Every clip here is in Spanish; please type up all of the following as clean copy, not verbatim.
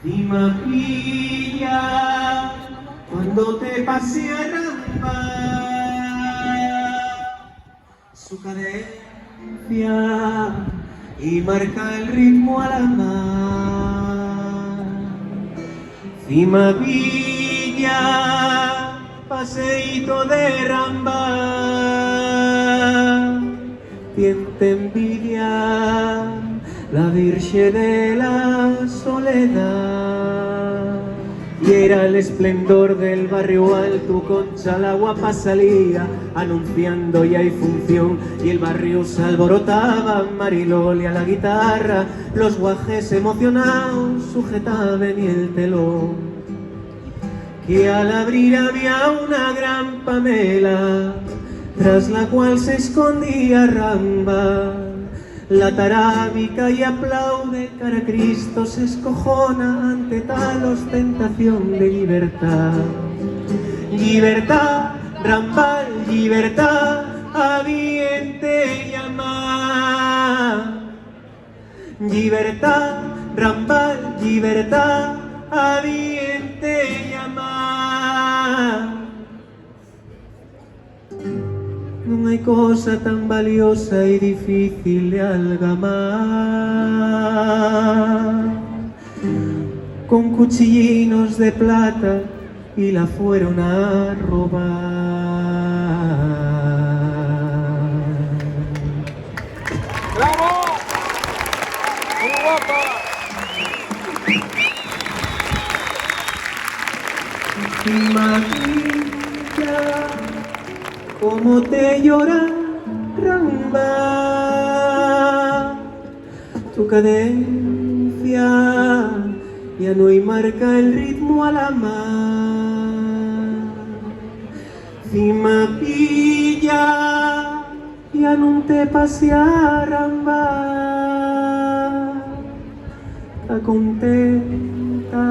Imagina cuando te pase a rambar su cadencia y marca el ritmo a la mar. Cima Villa, paseíto de ramba, tiente envidia la Virgen de la Soledad. Y era el esplendor del barrio alto, Concha la guapa salía anunciando ya hay función, y el barrio se alborotaba, Mariloli a la guitarra, los guajes emocionados sujetaban y el telón, que al abrir había una gran pamela, tras la cual se escondía Ramba. La tarábica y aplaude, cara a Cristo se escojona ante tal ostentación de libertad. Libertad, Rambal, libertad, habiente llamar. Libertad, Rambal, libertad, habiente llamar. No hay cosa tan valiosa y difícil de algamar. Con cuchillinos de plata y la fueron a robar. ¡Bravo! ¡Muy guapa! Imagina cómo te llora Ramba, tu cadencia ya no hay marca el ritmo a la mar. Cima Villa ya no te pasea Ramba, está contenta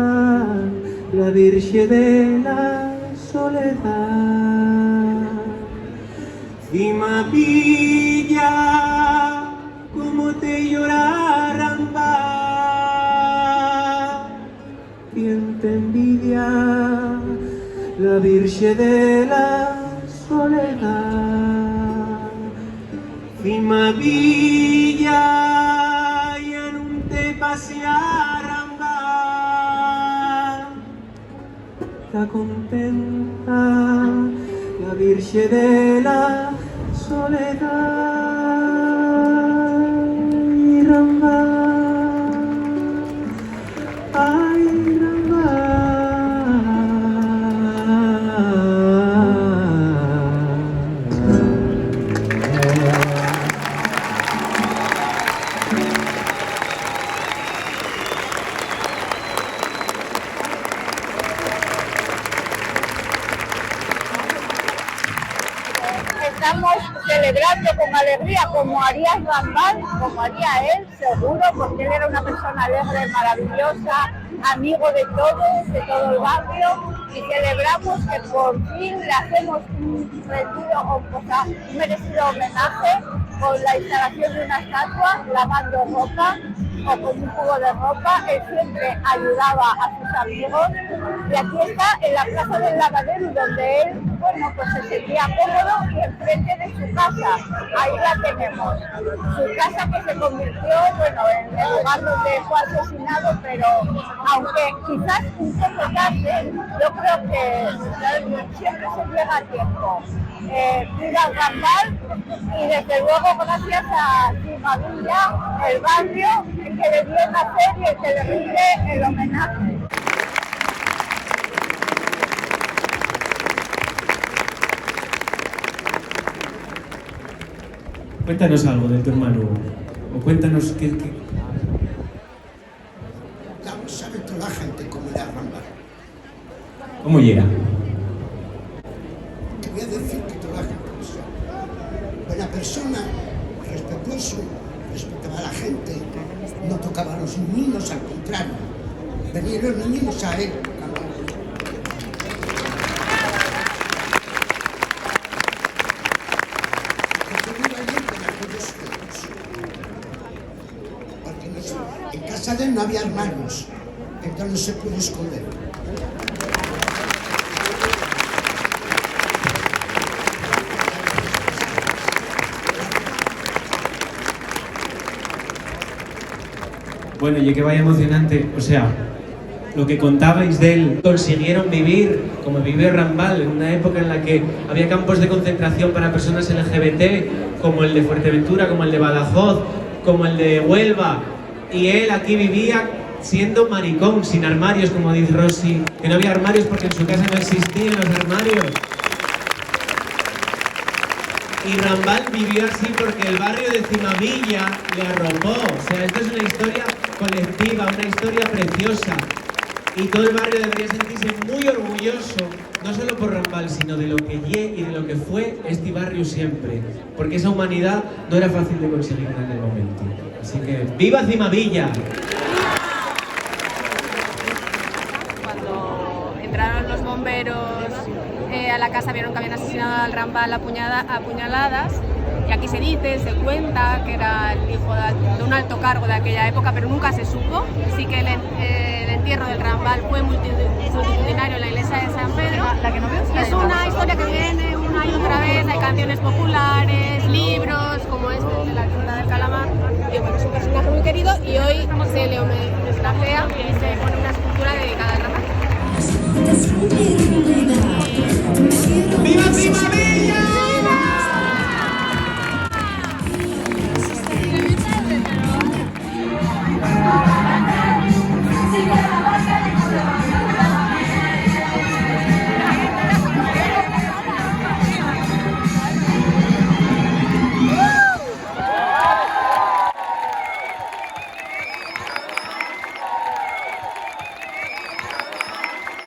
la Virgen de la Soledad. Cima Villa, como te llora Ramba, quien te envidia la Virgen de la Soledad. Cima Villa, ya no te pasea Ramba, está contenta la Virgen de la Soledad. Y Ramba, ay Ramba. Estamos celebrando con alegría, como haría Rambal, como haría él, seguro, porque él era una persona alegre, maravillosa, amigo de todos, de todo el barrio, y celebramos que por fin le hacemos un merecido homenaje con la instalación de una estatua, lavando ropa o con un cubo de ropa. Él siempre ayudaba a sus amigos, y aquí está en la Plaza del Lavadero, donde él, bueno, pues se sentía cómodo, y enfrente de su casa, ahí la tenemos. Su casa que se convirtió, bueno, en el lugar donde fue asesinado, pero aunque quizás un poco tarde, yo creo que siempre se llega a tiempo. Viva Rambal, y desde luego gracias a Cima Villa, el barrio, el que le dio nacer y el que le rinde el homenaje. Cuéntanos algo de tu hermano, o cuéntanos qué... Ya sabe toda la gente cómo era Rambal. ¿Cómo llega? Te voy a decir que toda la gente lo sabe. Buena persona, respetuoso, respetaba a la gente, no tocaba a los niños, al contrario. Venían los niños a él. En casa de él no había hermanos, que ya no se puede esconder. Bueno, y que vaya emocionante, o sea, lo que contabais de él, consiguieron vivir como vivió Rambal en una época en la que había campos de concentración para personas LGBT, como el de Fuerteventura, como el de Badajoz, como el de Huelva, y él aquí vivía siendo maricón, sin armarios, como dice Rosy, que no había armarios porque en su casa no existían los armarios. Y Rambal vivió así porque el barrio de Cimavilla le arropó. O sea, esto es una historia colectiva, una historia preciosa. Y todo el barrio debería sentirse muy orgulloso, no solo por Rambal, sino de lo que y de lo que fue este barrio siempre. Porque esa humanidad no era fácil de conseguir en aquel momento. Así que ¡viva Cimavilla! Cuando entraron los bomberos a la casa, vieron que habían asesinado al Rambal a puñaladas, y aquí se dice, se cuenta que era el hijo de un alto cargo de aquella época, pero nunca se supo. Sí que el entierro del Rambal fue multitudinario en la iglesia de San Pedro. Es una historia que viene una y otra vez, hay canciones populares, libros como este de La Tienda del Calamar, y bueno, es un personaje muy querido, y hoy se le homenajea y se pone una escultura dedicada al Rambal. ¡Viva Cimavilla!